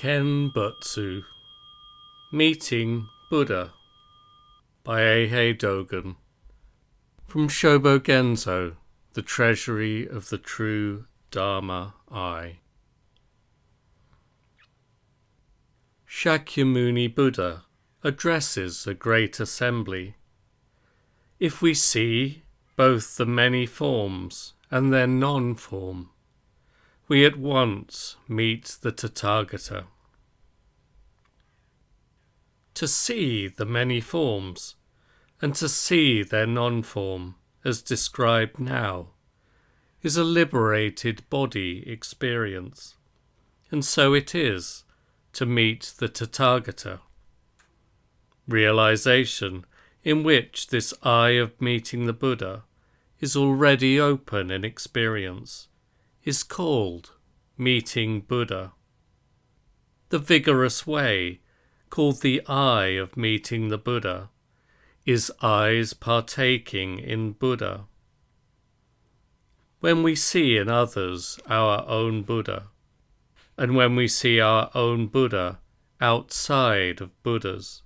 Kenbutsu, Meeting Buddha by Eihei Dogen. From Shobogenzo, the Treasury of the True Dharma Eye. Shakyamuni Buddha addresses a great assembly. If we see both the many forms and their non-form, we at once meet the Tathagata. To see the many forms and to see their non-form as described now is a liberated body experience, and so it is to meet the Tathagata. Realization in which this eye of meeting the Buddha is already open in experience is called meeting Buddha. The vigorous way, called the eye of meeting the Buddha, is eyes partaking in Buddha. When we see in others our own Buddha, and when we see our own Buddha outside of Buddhas,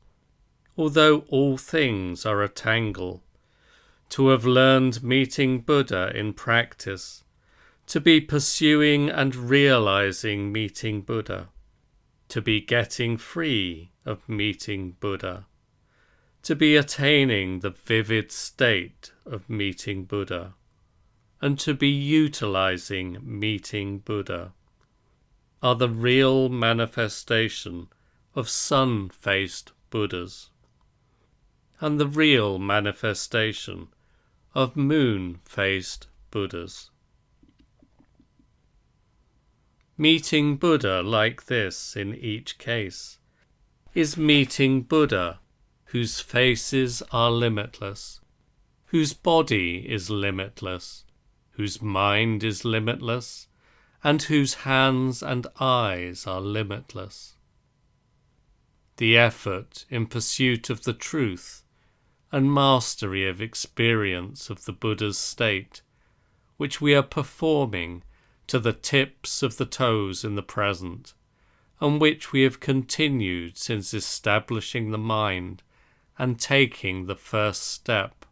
although all things are a tangle, to have learned meeting Buddha in practice, to be pursuing and realizing meeting Buddha, to be getting free of meeting Buddha, to be attaining the vivid state of meeting Buddha, and to be utilizing meeting Buddha, are the real manifestation of sun-faced Buddhas, and the real manifestation of moon-faced Buddhas. Meeting Buddha like this in each case is meeting Buddha whose faces are limitless, whose body is limitless, whose mind is limitless, and whose hands and eyes are limitless. The effort in pursuit of the truth and mastery of experience of the Buddha's state, which we are performing to the tips of the toes in the present, and which we have continued since establishing the mind and taking the first step.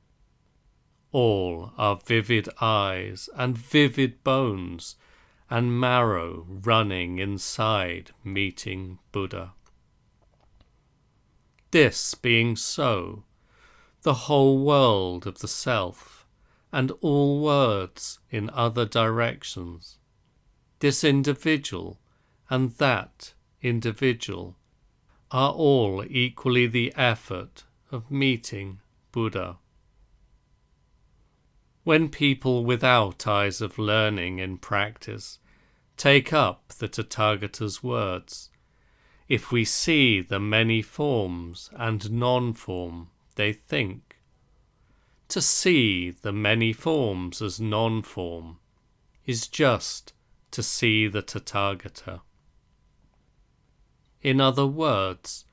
All are vivid eyes and vivid bones and marrow running inside meeting Buddha. This being so, the whole world of the self and all words in other directions, this individual and that individual, are all equally the effort of meeting Buddha. When people without eyes of learning in practice take up the Tathagata's words, if we see the many forms and non-form, they think. To see the many forms as non-form is just to see the Tathagata. In other words,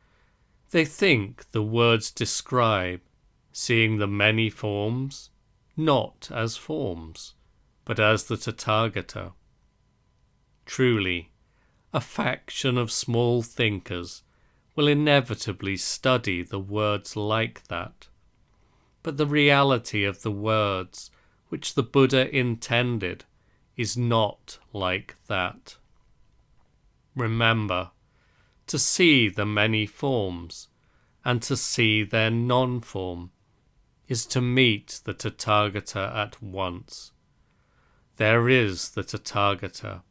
they think the words describe seeing the many forms not as forms, but as the Tathagata. Truly, a faction of small thinkers will inevitably study the words like that, but the reality of the words which the Buddha intended is not like that. Remember, to see the many forms and to see their non-form is to meet the Tathagata at once. There is the Tathagata,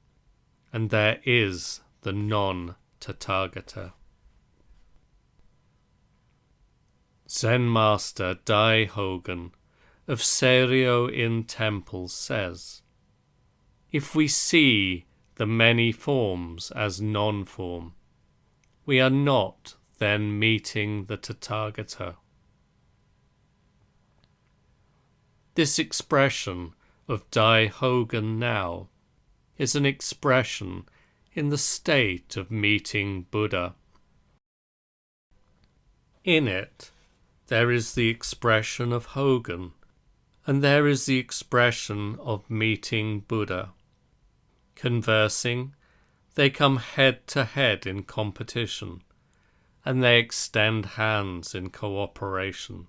and there is the non-Tathagata. Zen Master Dai Hogan of Seiryo in Temple says, if we see the many forms as non-form, we are not then meeting the Tathagata. This expression of Dai Hogan now is an expression in the state of meeting Buddha. In it, there is the expression of Hogan, and there is the expression of meeting Buddha, conversing They come head to head in competition, and they extend hands in cooperation.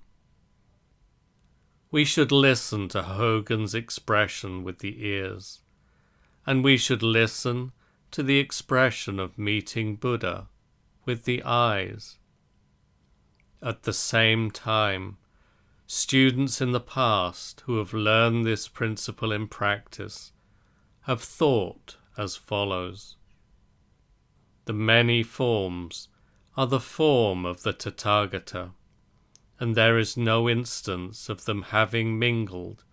We should listen to Hogan's expression with the ears, and we should listen to the expression of meeting Buddha with the eyes. At the same time, students in the past who have learned this principle in practice have thought as follows. The many forms are the form of the Tathagata, and there is no instance of them having mingled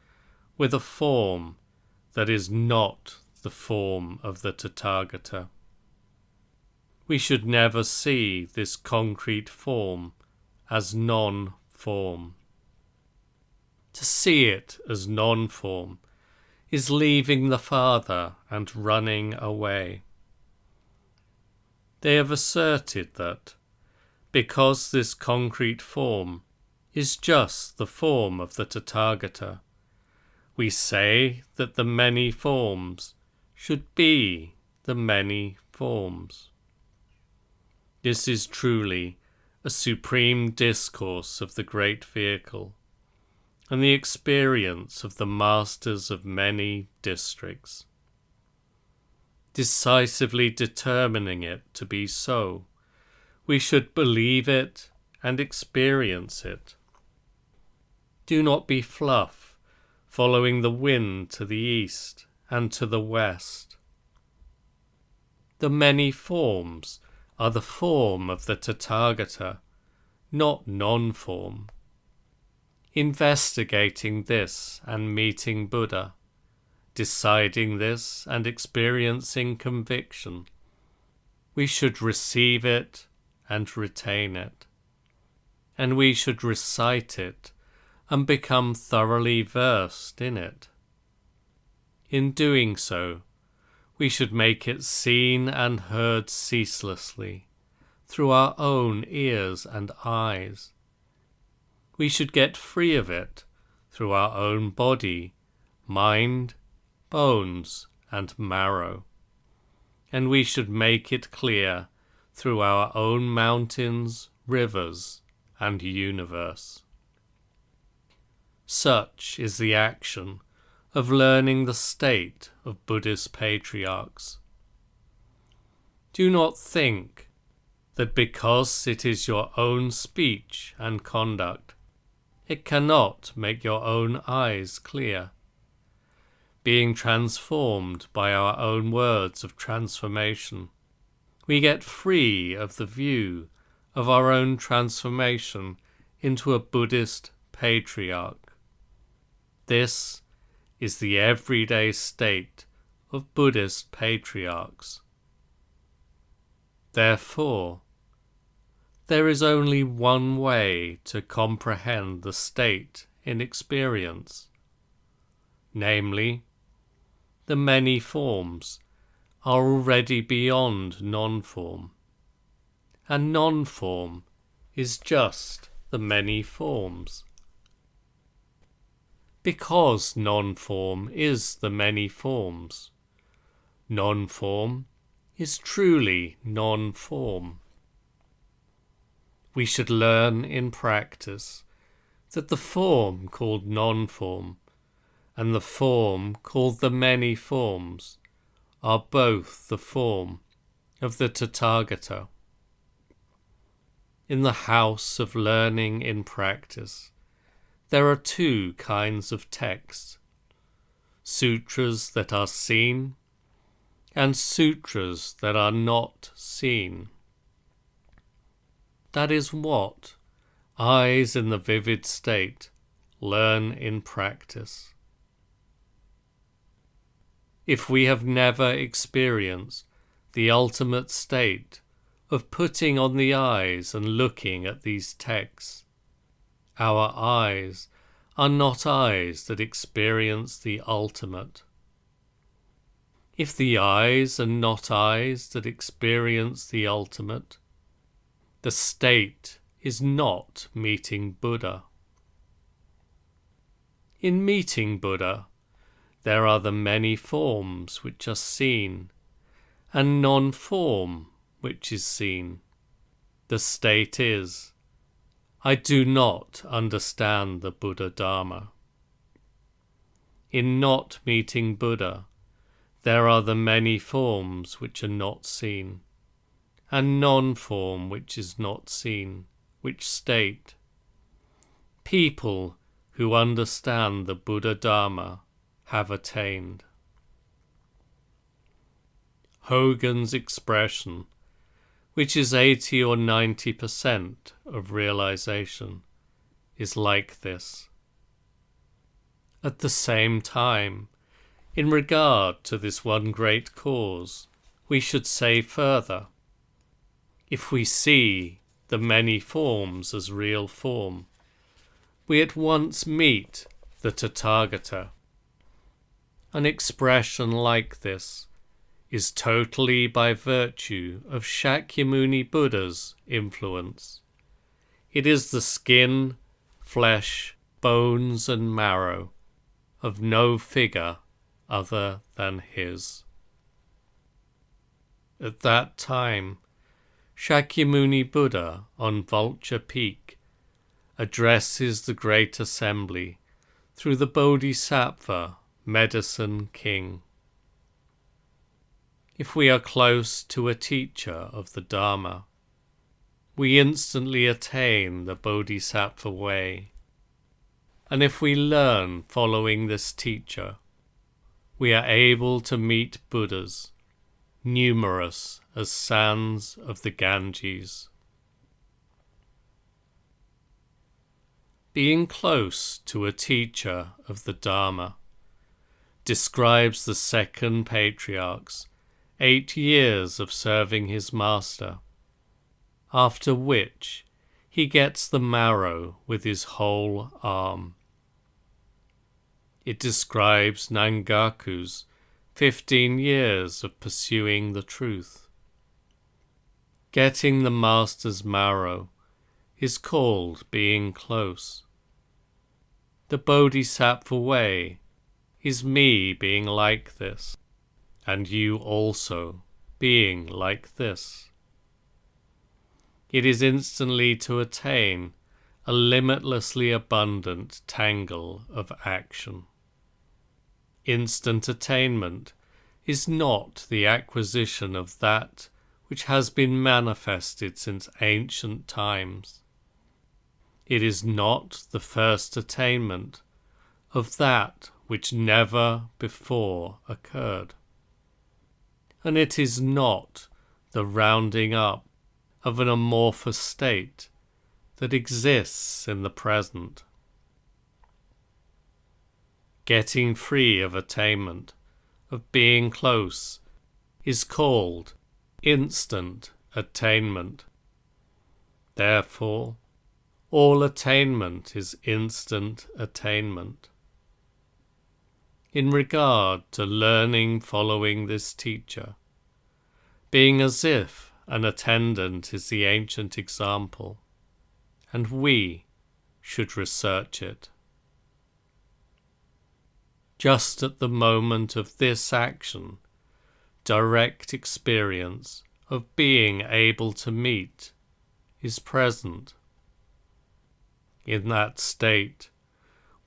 with a form that is not the form of the Tathagata. We should never see this concrete form as non-form. To see it as non-form is leaving the Father and running away. They have asserted that, because this concrete form is just the form of the Tathagata, we say that the many forms should be the many forms. This is truly a supreme discourse of the great vehicle, and the experience of the masters of many districts. Decisively determining it to be so, we should believe it and experience it. Do not be fluff, following the wind to the east and to the west. The many forms are the form of the Tathagata, not non-form. Investigating this and meeting Buddha, deciding this and experiencing conviction, we should receive it and retain it, and we should recite it and become thoroughly versed in it. In doing so, we should make it seen and heard ceaselessly through our own ears and eyes. We should get free of it through our own body, mind, bones, and marrow, and we should make it clear through our own mountains, rivers, and universe. Such is the action of learning the state of Buddhist patriarchs. Do not think that because it is your own speech and conduct, it cannot make your own eyes clear. Being transformed by our own words of transformation, we get free of the view of our own transformation into a Buddhist patriarch. This is the everyday state of Buddhist patriarchs. Therefore, there is only one way to comprehend the state in experience, namely, the many forms are already beyond non-form, and non-form is just the many forms. Because non-form is the many forms, non-form is truly non-form. We should learn in practice that the form called non-form and the form called the many forms are both the form of the Tathagata. In the house of learning in practice, there are two kinds of texts, sutras that are seen and sutras that are not seen. That is what eyes in the vivid state learn in practice. If we have never experienced the ultimate state of putting on the eyes and looking at these texts, our eyes are not eyes that experience the ultimate. If the eyes are not eyes that experience the ultimate, the state is not meeting Buddha. In meeting Buddha, there are the many forms which are seen, and non-form which is seen. The state is, I do not understand the Buddha Dharma. In not meeting Buddha, there are the many forms which are not seen, and non-form which is not seen, which state. People who understand the Buddha Dharma have attained. Hogan's expression, which is 80 or 90% of realization, is like this. At the same time, in regard to this one great cause, we should say further, if we see the many forms as real form, we at once meet the Tathagata. An expression like this is totally by virtue of Shakyamuni Buddha's influence. It is the skin, flesh, bones and marrow of no figure other than his. At that time, Shakyamuni Buddha on Vulture Peak addresses the great assembly through the Bodhisattva Medicine King. If we are close to a teacher of the Dharma, we instantly attain the Bodhisattva way. And if we learn following this teacher, we are able to meet Buddhas, numerous as sands of the Ganges. Being close to a teacher of the Dharma describes the second patriarch's 8 years of serving his master, after which he gets the marrow with his whole arm. It describes Nangaku's 15 years of pursuing the truth. Getting the master's marrow is called being close. The Bodhisattva way is me being like this, and you also being like this. It is instantly to attain a limitlessly abundant tangle of action. Instant attainment is not the acquisition of that which has been manifested since ancient times. It is not the first attainment of that which never before occurred. And it is not the rounding up of an amorphous state that exists in the present. Getting free of attainment, of being close, is called instant attainment. Therefore, all attainment is instant attainment. In regard to learning following this teacher, being as if an attendant is the ancient example, and we should research it. Just at the moment of this action, direct experience of being able to meet is present. In that state,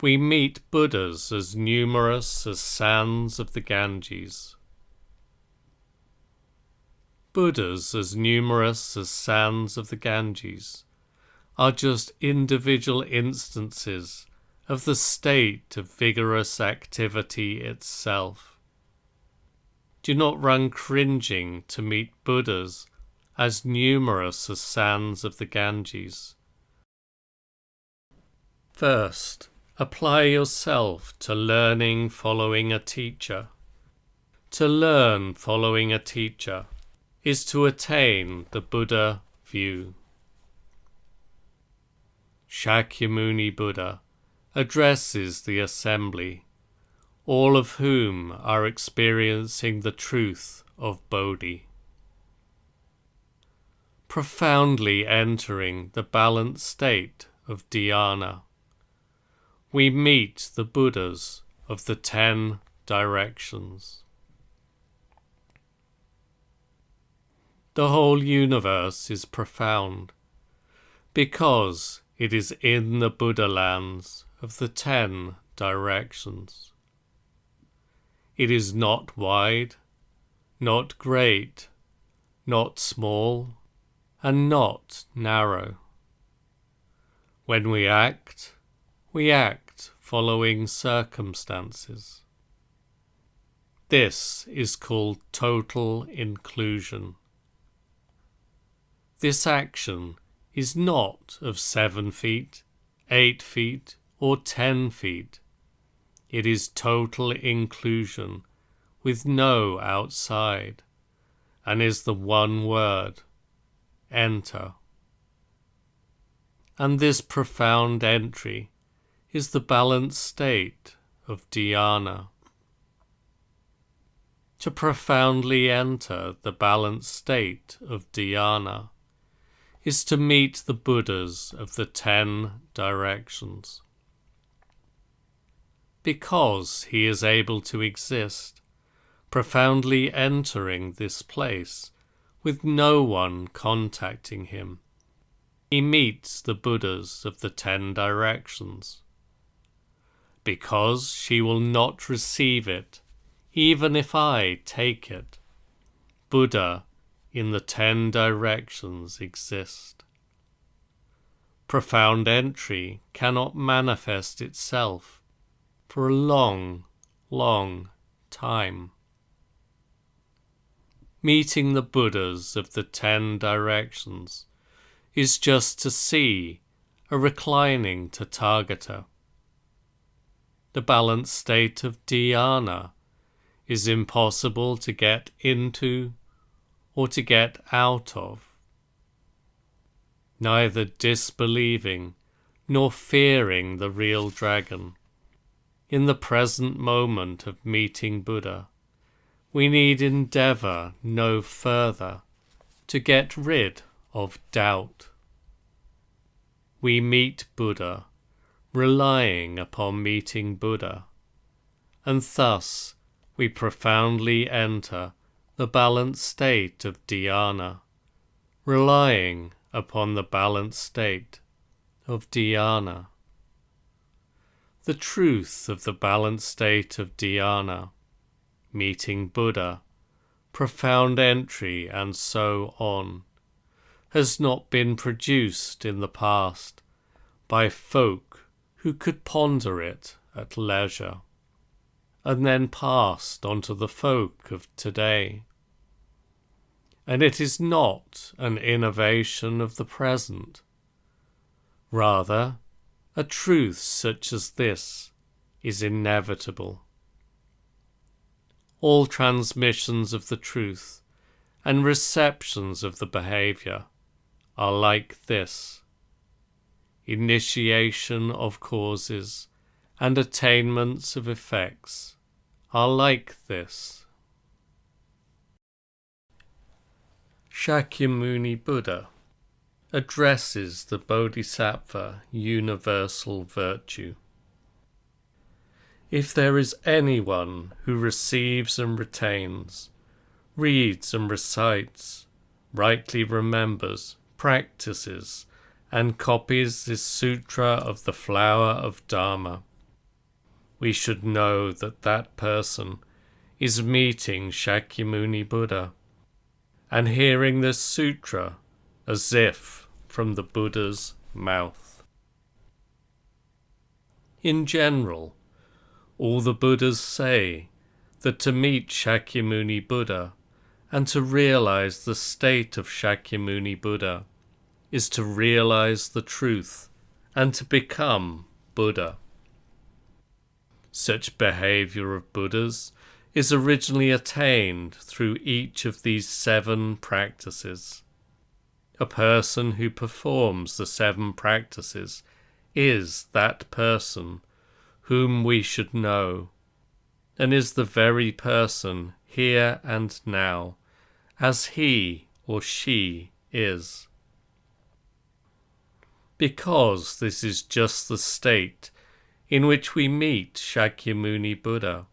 we meet Buddhas as numerous as sands of the Ganges. Buddhas as numerous as sands of the Ganges are just individual instances of the state of vigorous activity itself. Do not run cringing to meet Buddhas as numerous as sands of the Ganges. First, apply yourself to learning following a teacher. To learn following a teacher is to attain the Buddha view. Shakyamuni Buddha addresses the assembly, all of whom are experiencing the truth of Bodhi. Profoundly entering the balanced state of dhyana, we meet the Buddhas of the 10 directions. The whole universe is profound, because it is in the Buddha lands of the 10 directions. It is not wide, not great, not small, and not narrow. When we act following circumstances. This is called total inclusion. This action is not of 7 feet, 8 feet, or 10 feet. It is total inclusion with no outside, and is the one word, enter. And this profound entry is the balanced state of dhyana. To profoundly enter the balanced state of dhyana is to meet the Buddhas of the 10 directions. Because he is able to exist, profoundly entering this place with no one contacting him, he meets the Buddhas of the 10 directions. Because she will not receive it, even if I take it, Buddha in the 10 directions exist. Profound entry cannot manifest itself for a long, long time. Meeting the Buddhas of the 10 directions is just to see a reclining Tathagata. The balanced state of dhyana is impossible to get into or to get out of. Neither disbelieving nor fearing the real dragon. In the present moment of meeting Buddha, we need endeavor no further to get rid of doubt. We meet Buddha, relying upon meeting Buddha, and thus we profoundly enter the balanced state of dhyana, relying upon the balanced state of dhyana. The truth of the balanced state of dhyana, meeting Buddha, profound entry, and so on, has not been produced in the past by folk who could ponder it at leisure, and then passed on to the folk of today. And it is not an innovation of the present. Rather, a truth such as this is inevitable. All transmissions of the truth and receptions of the behavior are like this. Initiation of causes and attainments of effects are like this. Shakyamuni Buddha addresses the Bodhisattva universal virtue. If there is anyone who receives and retains, reads and recites, rightly remembers, practices, and copies this Sutra of the Flower of Dharma, we should know that that person is meeting Shakyamuni Buddha and hearing this sutra as if from the Buddha's mouth. In general, all the Buddhas say that to meet Shakyamuni Buddha and to realize the state of Shakyamuni Buddha is to realize the truth and to become Buddha. Such behavior of Buddhas is originally attained through each of these 7 practices. A person who performs the 7 practices is that person whom we should know, and is the very person here and now, as he or she is. Because this is just the state in which we meet Shakyamuni Buddha,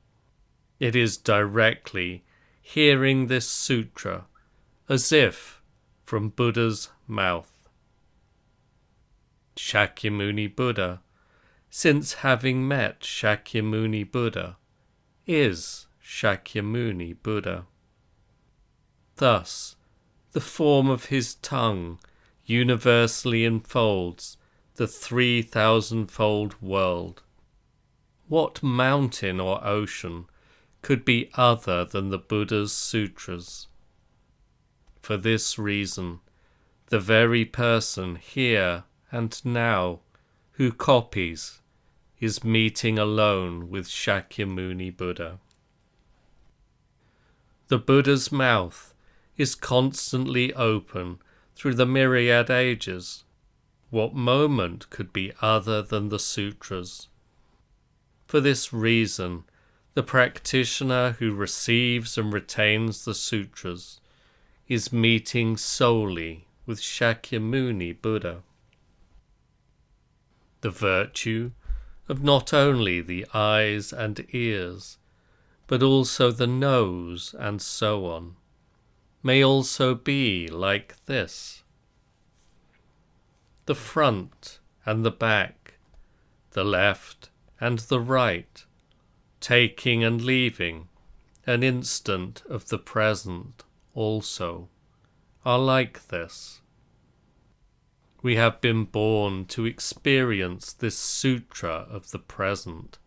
it is directly hearing this sutra as if from Buddha's mouth. Shakyamuni Buddha, since having met Shakyamuni Buddha, is Shakyamuni Buddha. Thus, the form of his tongue universally enfolds the 3,000-fold world. What mountain or ocean could be other than the Buddha's sutras? For this reason, the very person here and now who copies is meeting alone with Shakyamuni Buddha. The Buddha's mouth is constantly open through the myriad ages. What moment could be other than the sutras? For this reason, the practitioner who receives and retains the sutras is meeting solely with Shakyamuni Buddha. The virtue of not only the eyes and ears, but also the nose and so on, may also be like this. The front and the back, the left and the right, taking and leaving, an instant of the present also, are like this. We have been born to experience this sutra of the present.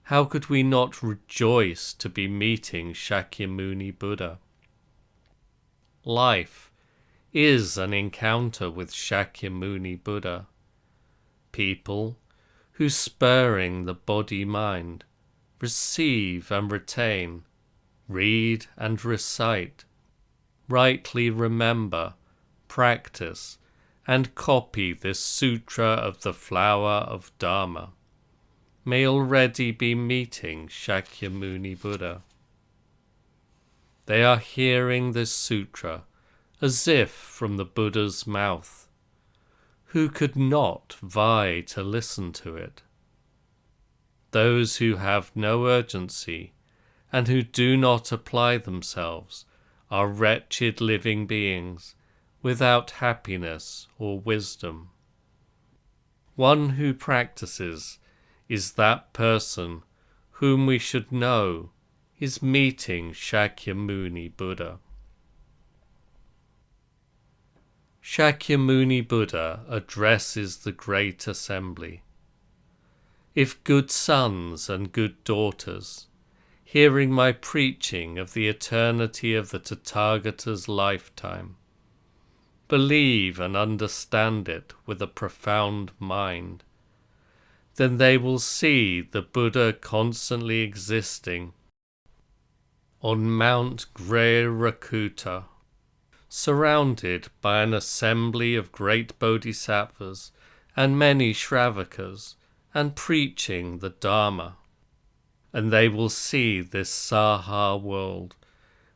How could we not rejoice to be meeting Shakyamuni Buddha? Life is an encounter with Shakyamuni Buddha. People who, spurring the body-mind, receive and retain, read and recite, rightly remember, practice, and copy this Sutra of the Flower of Dharma, may already be meeting Shakyamuni Buddha. They are hearing this sutra as if from the Buddha's mouth. Who could not vie to listen to it? Those who have no urgency and who do not apply themselves are wretched living beings without happiness or wisdom. One who practices is that person whom we should know is meeting Shakyamuni Buddha. Shakyamuni Buddha addresses the great assembly. If good sons and good daughters, hearing my preaching of the eternity of the Tathagata's lifetime, believe and understand it with a profound mind, then they will see the Buddha constantly existing on Mount Greyrakuta, surrounded by an assembly of great bodhisattvas and many Shravakas, and preaching the Dharma. And they will see this Saha world,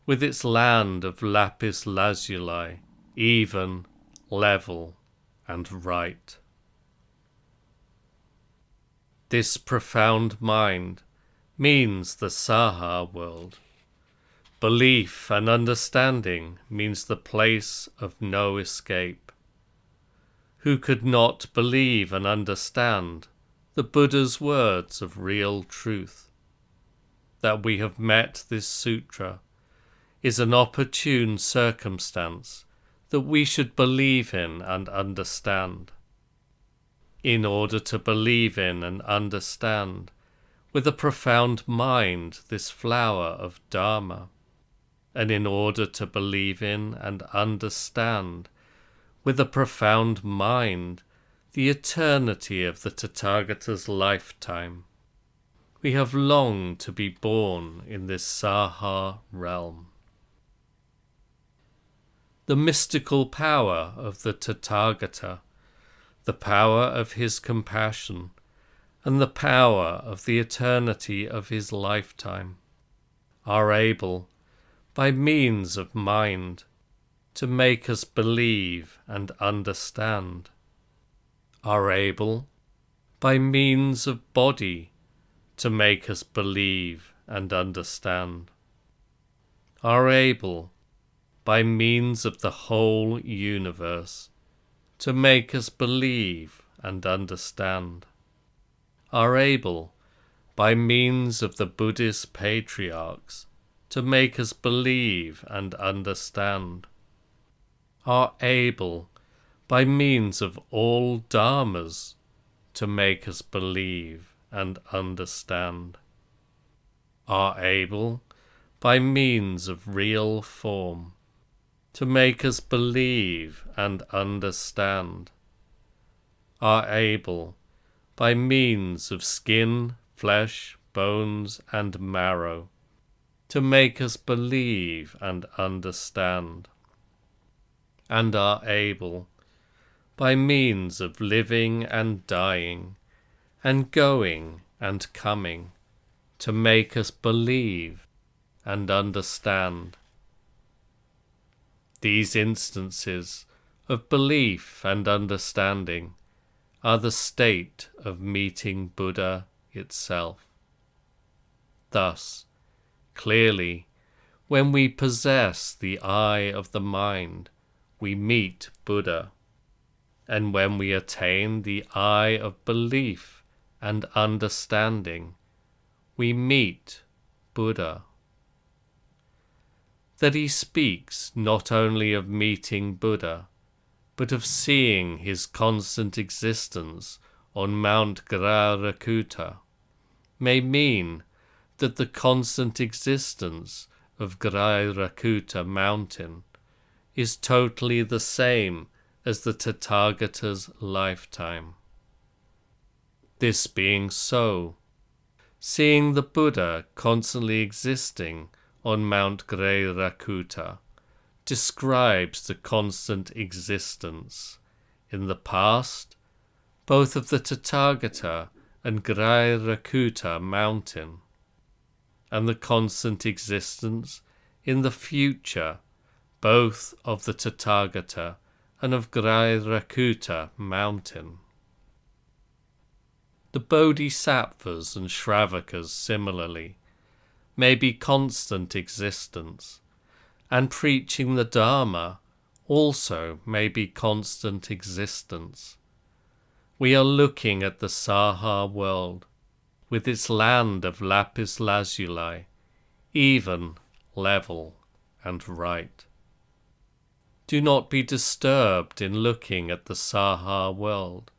with its land of lapis lazuli, even, level, and right. This profound mind means the Saha world. Belief and understanding means the place of no escape. Who could not believe and understand the Buddha's words of real truth? That we have met this sutra is an opportune circumstance that we should believe in and understand. In order to believe in and understand with a profound mind this flower of Dharma, and in order to believe in and understand with a profound mind the eternity of the Tathagata's lifetime, we have longed to be born in this Saha realm. The mystical power of the Tathagata, the power of his compassion, and the power of the eternity of his lifetime are able, by means of mind, to make us believe and understand, are able, by means of body, to make us believe and understand, are able, by means of the whole universe, to make us believe and understand, are able, by means of the Buddhist patriarchs, to make us believe and understand, are able, by means of all dharmas, to make us believe and understand, are able, by means of real form, to make us believe and understand, are able, by means of skin, flesh, bones, and marrow, to make us believe and understand, and are able, by means of living and dying, and going and coming, to make us believe and understand. These instances of belief and understanding are the state of meeting Buddha itself. Thus, clearly, when we possess the eye of the mind, we meet Buddha, and when we attain the eye of belief and understanding, we meet Buddha. That he speaks not only of meeting Buddha, but of seeing his constant existence on Mount Grarakuta, may mean that the constant existence of Grarakuta mountain is totally the same as the Tathagata's lifetime. This being so, seeing the Buddha constantly existing on Mount Grarakuta describes the constant existence, in the past, both of the Tathagata and Grarakuta mountain, and the constant existence in the future, both of the Tathagata and of Grarakuta mountain. The Bodhisattvas and Shravakas similarly may be constant existence, and preaching the Dharma also may be constant existence. We are looking at the Saha world, with its land of lapis lazuli, even, level, and right. Do not be disturbed in looking at the Saha world.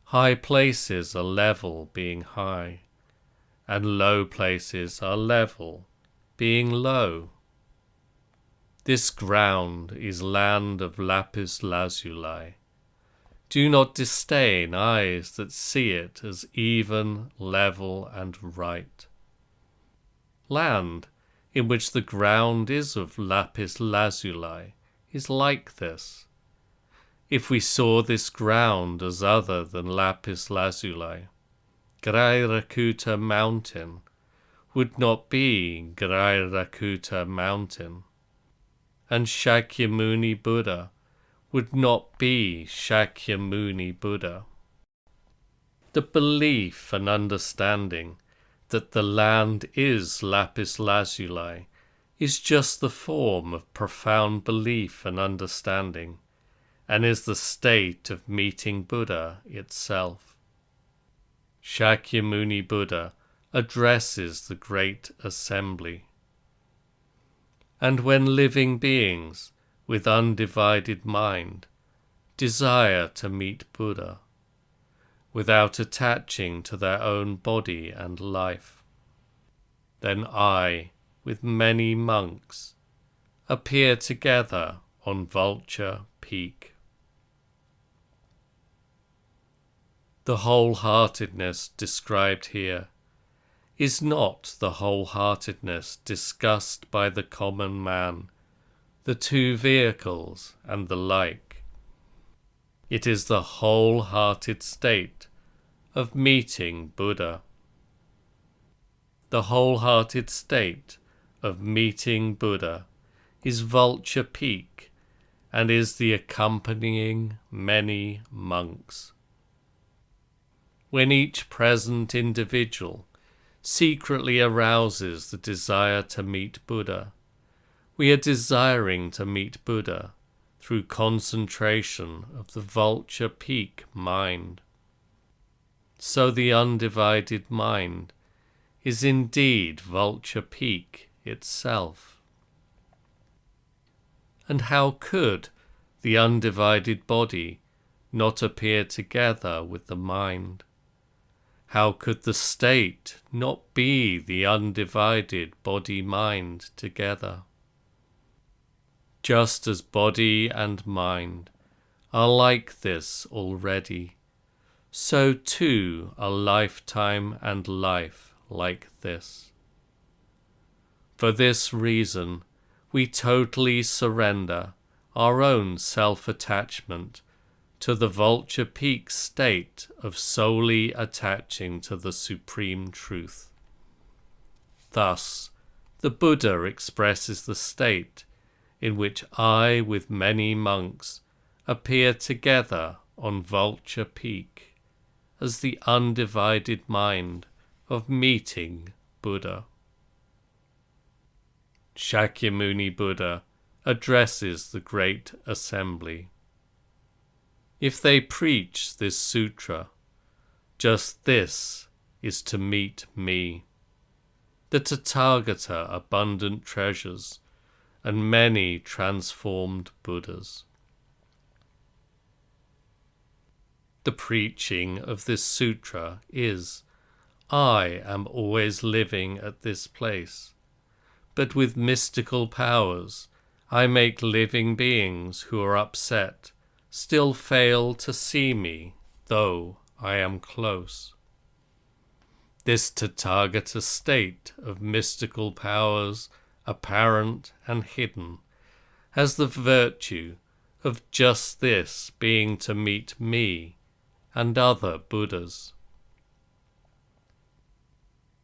High places are level, being high, and low places are level, being low. This ground is land of lapis lazuli. Do not disdain eyes that see it as even, level, and right. Land in which the ground is of lapis lazuli is like this. If we saw this ground as other than lapis lazuli, Grarakuta mountain would not be Grarakuta mountain, and Shakyamuni Buddha would not be Shakyamuni Buddha. The belief and understanding that the land is lapis lazuli is just the form of profound belief and understanding, and is the state of meeting Buddha itself. Shakyamuni Buddha addresses the great assembly. And when living beings with undivided mind desire to meet Buddha, without attaching to their own body and life, then I, with many monks, appear together on Vulture Peak. The wholeheartedness described here is not the wholeheartedness discussed by the common man, the two vehicles and the like. It is the wholehearted state of meeting Buddha. The wholehearted state of meeting Buddha is Vulture Peak and is the accompanying many monks. When each present individual secretly arouses the desire to meet Buddha, We are desiring to meet Buddha through concentration of the vulture peak mind. So the undivided mind is indeed vulture peak itself. And how could the undivided body not appear together with the mind? How could the state not be the undivided body-mind together? Just as body and mind are like this already, so too are lifetime and life like this. For this reason, we totally surrender our own self-attachment to the vulture peak state of solely attaching to the Supreme Truth. Thus, the Buddha expresses the state in which I with many monks appear together on vulture peak as the undivided mind of meeting Buddha. Shakyamuni Buddha addresses the great assembly. If they preach this sutra, just this is to meet me, the Tathagata abundant treasures and many transformed Buddhas. The preaching of this sutra is, I am always living at this place, but with mystical powers I make living beings who are upset still fail to see me, though I am close. This Tathagata state of mystical powers, apparent and hidden, has the virtue of just this being to meet me and other Buddhas.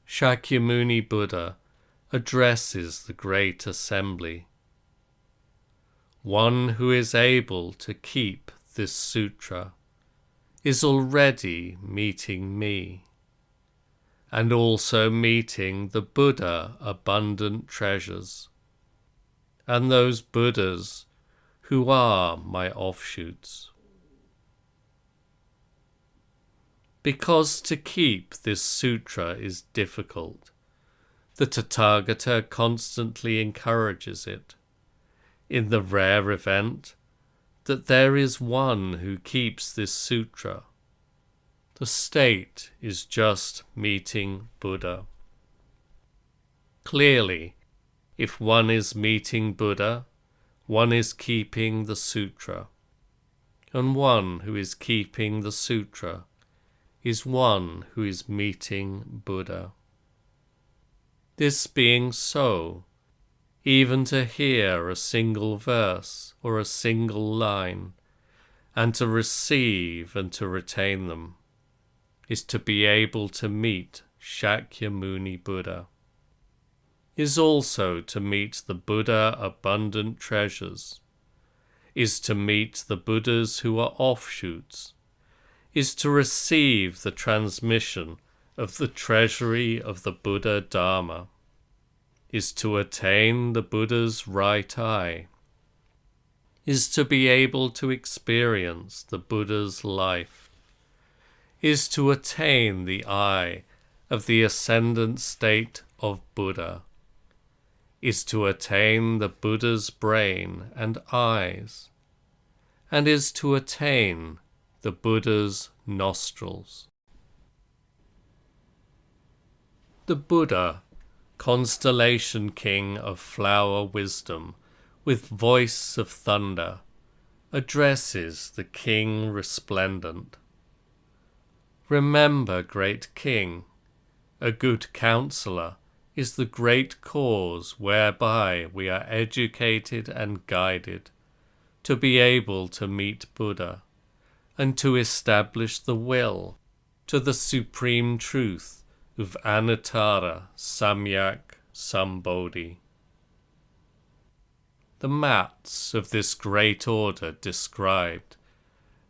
Shakyamuni Buddha addresses the great assembly. One who is able to keep this sutra is already meeting me, and also meeting the Buddha abundant treasures, and those Buddhas who are my offshoots. Because to keep this sutra is difficult, the Tathagata constantly encourages it, in the rare event that there is one who keeps this sutra. The state is just meeting Buddha. Clearly, if one is meeting Buddha, one is keeping the sutra, and one who is keeping the sutra is one who is meeting Buddha. This being so, even to hear a single verse or a single line, and to receive and to retain them, is to be able to meet Shakyamuni Buddha, is also to meet the Buddha abundant treasures, is to meet the Buddhas who are offshoots, is to receive the transmission of the treasury of the Buddha Dharma, is to attain the Buddha's right eye, is to be able to experience the Buddha's life, is to attain the eye of the ascendant state of Buddha, is to attain the Buddha's brain and eyes, and is to attain the Buddha's nostrils. The Buddha, constellation king of flower wisdom, with voice of thunder, addresses the king resplendent. Remember, great king, a good counselor is the great cause whereby we are educated and guided to be able to meet Buddha, and to establish the will to the supreme truth of Anuttara Samyak Sambodhi. The mats of this great order described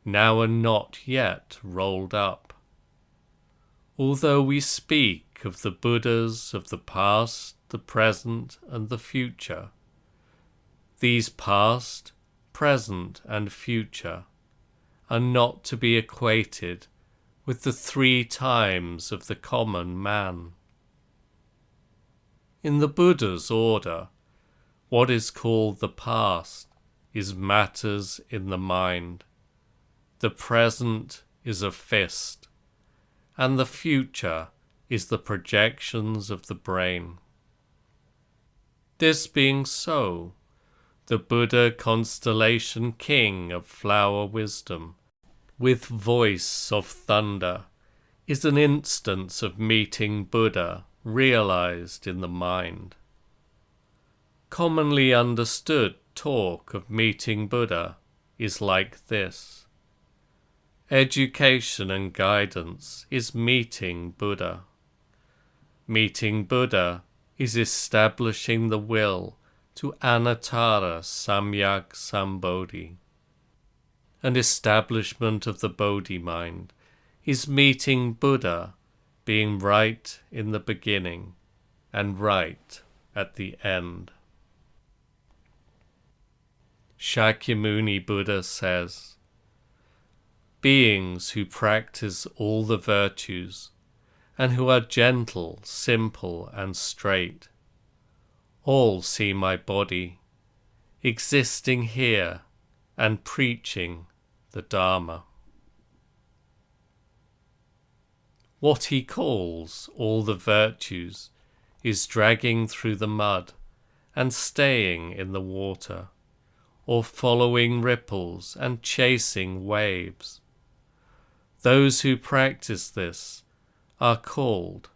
now are not yet rolled up. Although we speak of the Buddhas of the past, the present, and the future, These past, present, and future are not to be equated with the 3 times of the common man. In the Buddha's order, what is called the past is matters in the mind, the present is a fist, and the future is the projections of the brain. This being so, the Buddha constellation king of flower wisdom, with voice of thunder, is an instance of meeting Buddha realized in the mind. Commonly understood talk of meeting Buddha is like this. Education and guidance is meeting Buddha. Meeting Buddha is establishing the will to Anattara Samyak Sambodhi. An establishment of the Bodhi mind is meeting Buddha, being right in the beginning and right at the end. Shakyamuni Buddha says, beings who practice all the virtues and who are gentle, simple, and straight, all see my body, existing here and preaching the Dharma. What he calls all the virtues is dragging through the mud and staying in the water, or following ripples and chasing waves. Those who practice this are called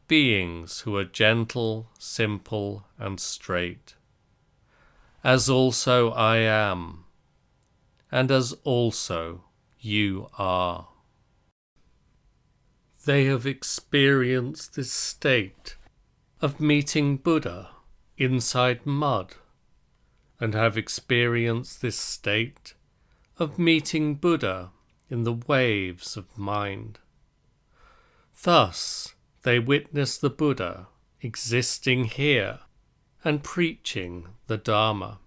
beings who are gentle, simple, and straight, as also I am, and as also you are. They have experienced this state of meeting Buddha inside mud, and have experienced this state of meeting Buddha in the waves of mind. Thus, they witness the Buddha existing here and preaching the Dharma.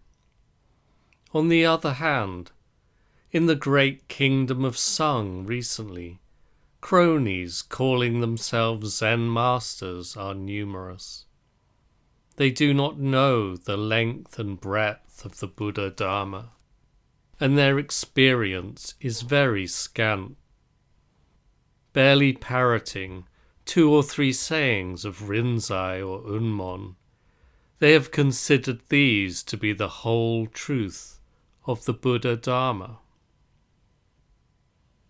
On the other hand, in the great kingdom of Sung recently, cronies calling themselves Zen masters are numerous. They do not know the length and breadth of the Buddha Dharma, and their experience is very scant. Barely parroting 2 or 3 sayings of Rinzai or Unmon, they have considered these to be the whole truth of the Buddha Dharma.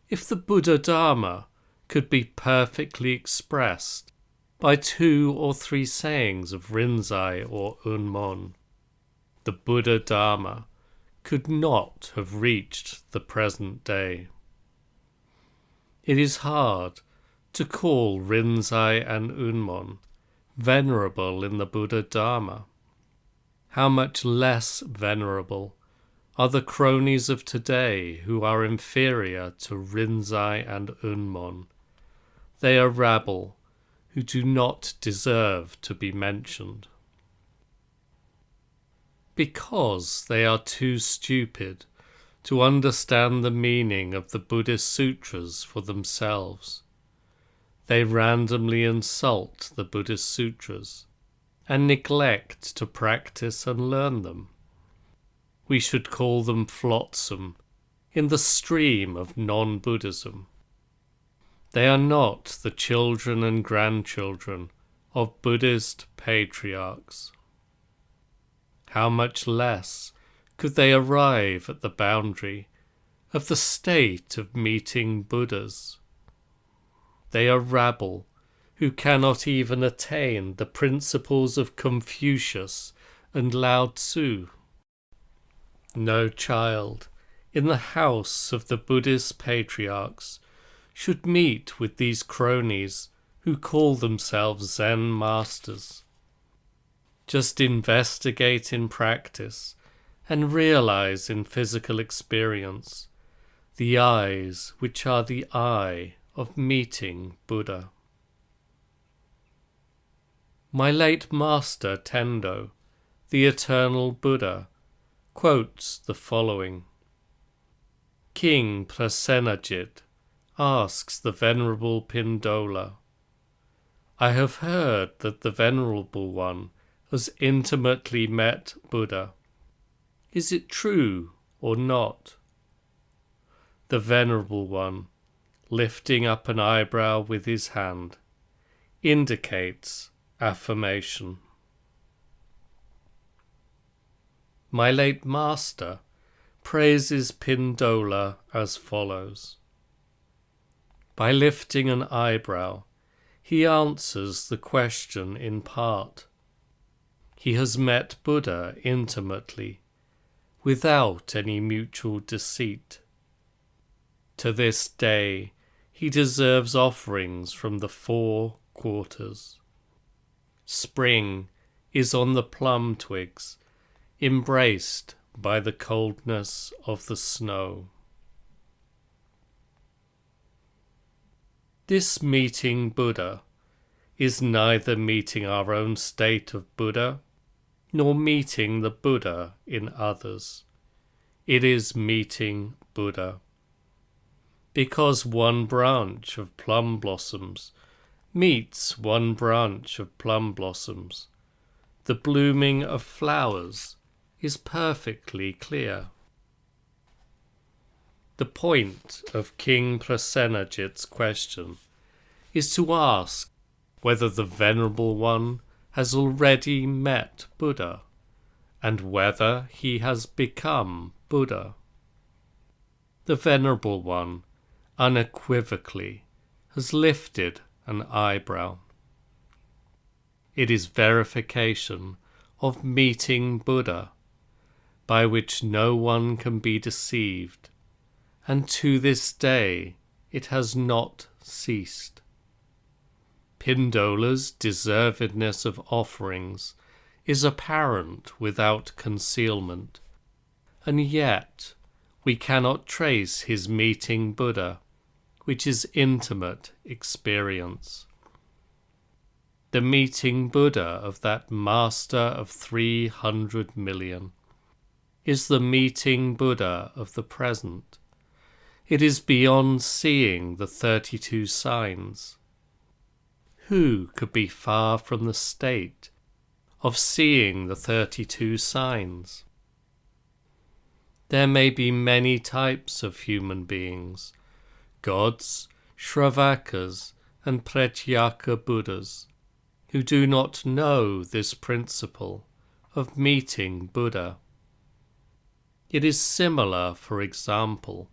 If the Buddha Dharma could be perfectly expressed by 2 or 3 sayings of Rinzai or Unmon, the Buddha Dharma could not have reached the present day. It is hard to call Rinzai and Unmon venerable in the Buddha Dharma. How much less venerable are the cronies of today who are inferior to Rinzai and Unmon. They are rabble who do not deserve to be mentioned. Because they are too stupid to understand the meaning of the Buddhist sutras for themselves, they randomly insult the Buddhist sutras and neglect to practice and learn them. We should call them flotsam in the stream of non-Buddhism. They are not the children and grandchildren of Buddhist patriarchs. How much less could they arrive at the boundary of the state of meeting Buddhas? They are rabble who cannot even attain the principles of Confucius and Lao Tzu. No child in the house of the Buddhist patriarchs should meet with these cronies who call themselves Zen masters. Just investigate in practice and realize in physical experience the eyes which are the eye of meeting Buddha. My late master Tendo, the eternal Buddha, quotes the following. King Prasenajit asks the Venerable Pindola, I have heard that the Venerable One has intimately met Buddha. Is it true or not? The Venerable One, lifting up an eyebrow with his hand, indicates affirmation. My late master praises Pindola as follows. By lifting an eyebrow, he answers the question in part. He has met Buddha intimately, without any mutual deceit. To this day, he deserves offerings from the 4 quarters. Spring is on the plum twigs, embraced by the coldness of the snow. This meeting Buddha is neither meeting our own state of Buddha, nor meeting the Buddha in others. It is meeting Buddha. Because one branch of plum blossoms meets one branch of plum blossoms, the blooming of flowers is perfectly clear. The point of King Prasenajit's question is to ask whether the Venerable One has already met Buddha, and whether he has become Buddha. The Venerable One unequivocally has lifted an eyebrow. It is verification of meeting Buddha, by which no one can be deceived, and to this day it has not ceased. Pindola's deservedness of offerings is apparent without concealment, and yet we cannot trace his meeting Buddha, which is intimate experience. The meeting Buddha of that Master of 300 million is the meeting Buddha of the present. It is beyond seeing the 32 signs. Who could be far from the state of seeing the 32 signs? There may be many types of human beings, gods, Shravakas, and Pratyeka Buddhas, who do not know this principle of meeting Buddha. It is similar, for example,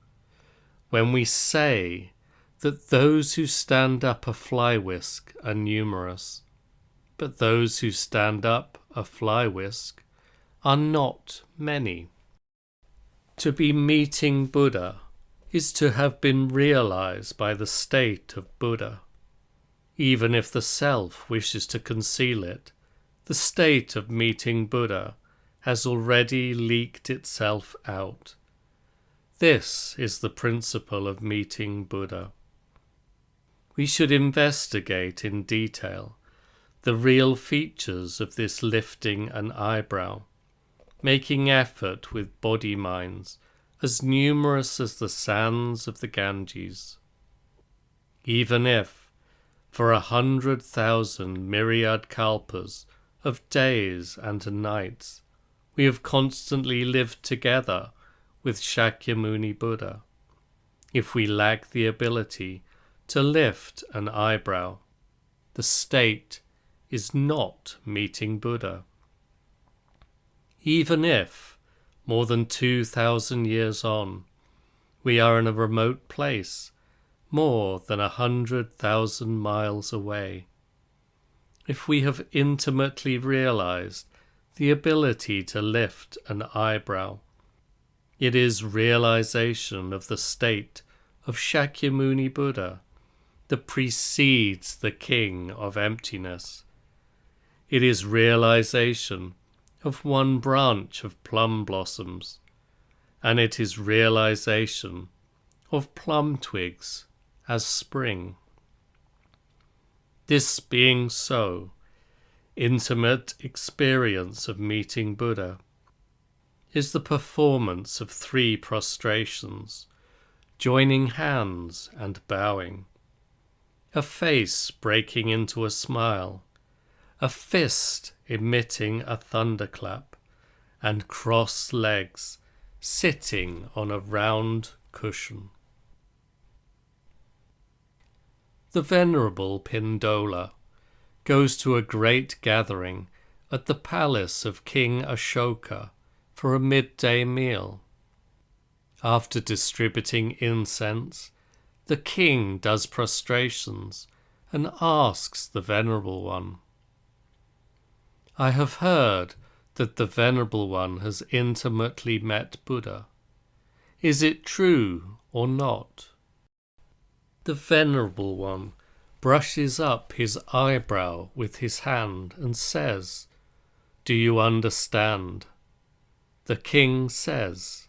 when we say that those who stand up a fly whisk are numerous, but those who stand up a fly whisk are not many. To be meeting Buddha is to have been realized by the state of Buddha. Even if the self wishes to conceal it, the state of meeting Buddha has already leaked itself out. This is the principle of meeting Buddha. We should investigate in detail the real features of this lifting an eyebrow, making effort with body minds as numerous as the sands of the Ganges. Even if, for 100,000 myriad kalpas of days and nights, we have constantly lived together with Shakyamuni Buddha, if we lack the ability to lift an eyebrow, the state is not meeting Buddha. Even if, more than 2,000 years on, we are in a remote place, more than 100,000 miles away, if we have intimately realized the ability to lift an eyebrow, it is realization of the state of Shakyamuni Buddha that precedes the King of Emptiness. It is realization of one branch of plum blossoms, and it is realization of plum twigs as spring. This being so, intimate experience of meeting Buddha, is the performance of 3 prostrations, joining hands and bowing, a face breaking into a smile, a fist emitting a thunderclap, and crossed legs sitting on a round cushion. The Venerable Pindola goes to a great gathering at the palace of King Ashoka for a midday meal. After distributing incense, the king does prostrations and asks the Venerable One, "I have heard that the Venerable One has intimately met Buddha. Is it true or not?" The Venerable One brushes up his eyebrow with his hand and says, "Do you understand?" The king says,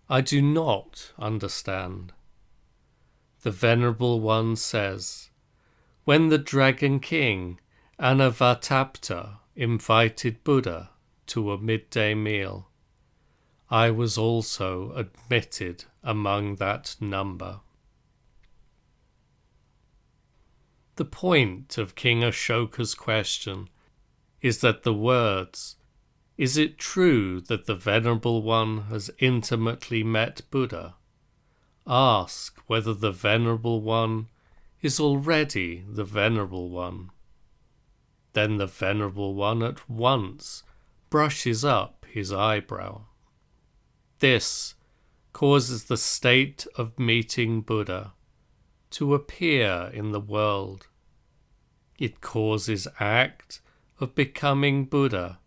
"I do not understand." The Venerable One says, "When the Dragon King Anavatapta invited Buddha to a midday meal, I was also admitted among that number." The point of King Ashoka's question is that the words, "Is it true that the Venerable One has intimately met Buddha?" ask whether the Venerable One is already the Venerable One. Then the Venerable One at once brushes up his eyebrow. This causes the state of meeting Buddha to appear in the world. It causes act of becoming Buddha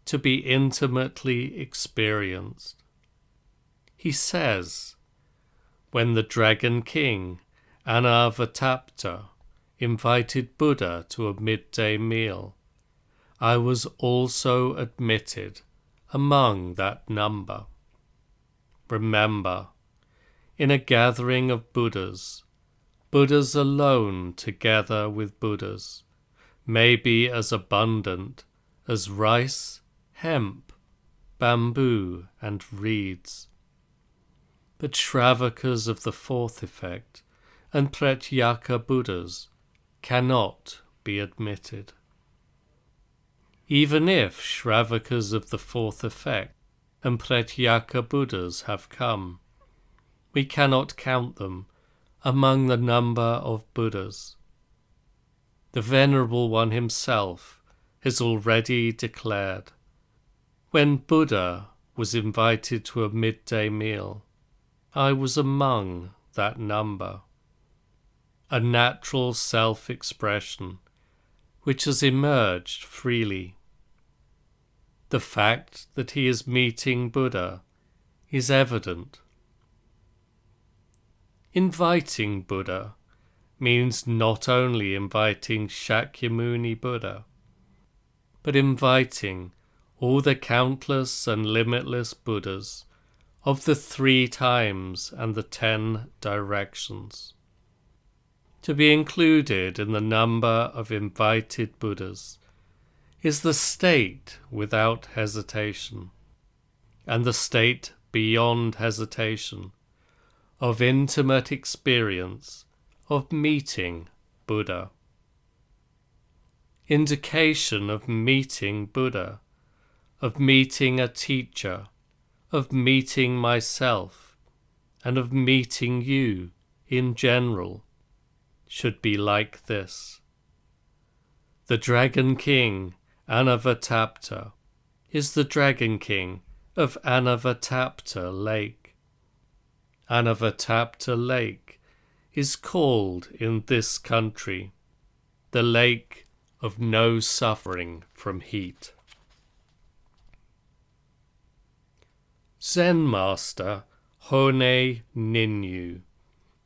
to be intimately experienced. He says, "When the Dragon King Anavatapta invited Buddha to a midday meal, I was also admitted among that number." Remember, in a gathering of Buddhas, Buddhas alone together with Buddhas may be as abundant as rice, hemp, bamboo, and reeds. But Shravakas of the 4th effect and Pratyeka Buddhas cannot be admitted. Even if Shravakas of the 4th effect and Pratyeka Buddhas have come, we cannot count them among the number of Buddhas. The Venerable One himself has already declared, "When Buddha was invited to a midday meal, I was among that number." A natural self-expression which has emerged freely. The fact that he is meeting Buddha is evident. Inviting Buddha means not only inviting Shakyamuni Buddha, but inviting all the countless and limitless Buddhas of the 3 times and the 10 directions. To be included in the number of invited Buddhas is the state without hesitation, and the state beyond hesitation of intimate experience of meeting Buddha. Indication of meeting Buddha, of meeting a teacher, of meeting myself, and of meeting you in general should be like this. The Dragon King Anavatapta is the Dragon King of Anavatapta Lake. Anavatapta Lake is called in this country the Lake of No Suffering from Heat. Zen Master Hone Ninyu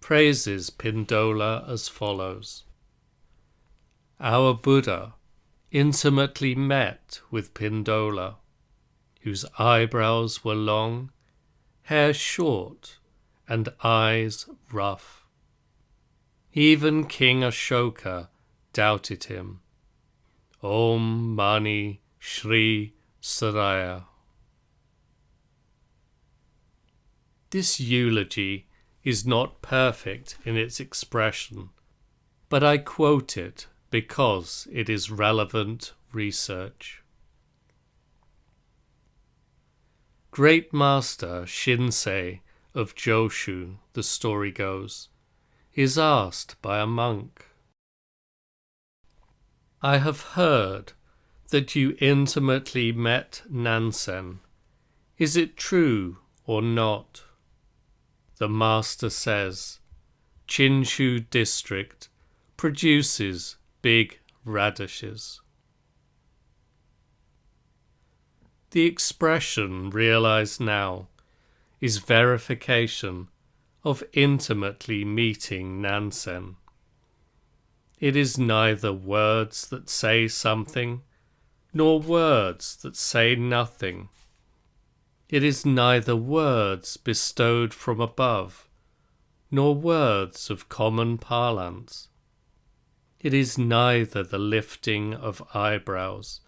praises Pindola as follows. Our Buddha intimately met with Pindola, whose eyebrows were long, hair short, and eyes rough. Even King Ashoka doubted him. Om Mani Shri Saraya. This eulogy is not perfect in its expression, but I quote it because it is relevant research. Great Master Shinsei of Joshu, the story goes, is asked by a monk, "I have heard that you intimately met Nansen. Is it true or not?" The master says, "Chinshu district produces big radishes." The expression realized now is verification of intimately meeting Nansen. It is neither words that say something, nor words that say nothing. It is neither words bestowed from above, nor words of common parlance. It is neither the lifting of eyebrows,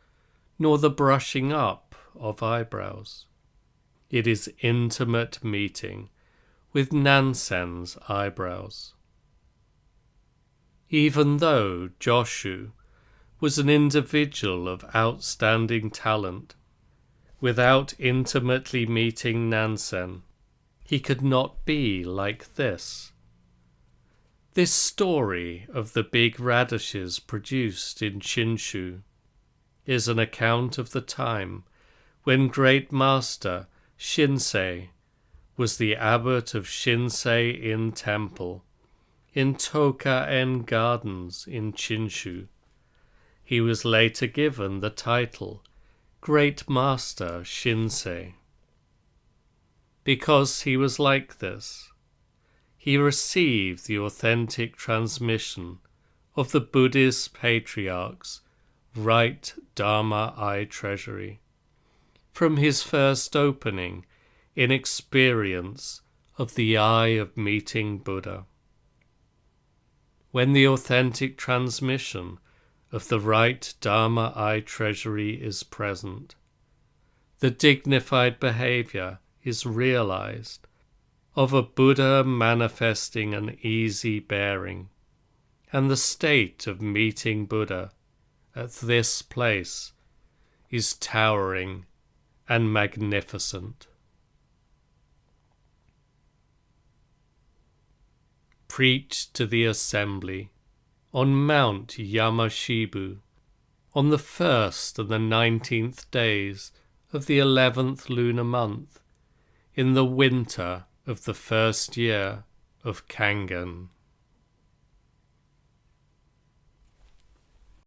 nor the brushing up of eyebrows. It is intimate meeting with Nansen's eyebrows. Even though Joshu was an individual of outstanding talent, without intimately meeting Nansen, he could not be like this. This story of the big radishes produced in Chinshu is an account of the time when Great Master Shinsei was the abbot of Shinsei-in Temple in Toka-en Gardens in Chinshu. He was later given the title Great Master Shinsei. Because he was like this, he received the authentic transmission of the Buddhist patriarch's right Dharma eye treasury from his first opening in experience of the eye of meeting Buddha. When the authentic transmission of the right Dharma eye treasury is present, the dignified behavior is realized of a Buddha manifesting an easy bearing, and the state of meeting Buddha at this place is towering and magnificent. Preached to the assembly on Mount Yamashibu on the 1st and the 19th days of the 11th lunar month in the winter of the first year of Kangen.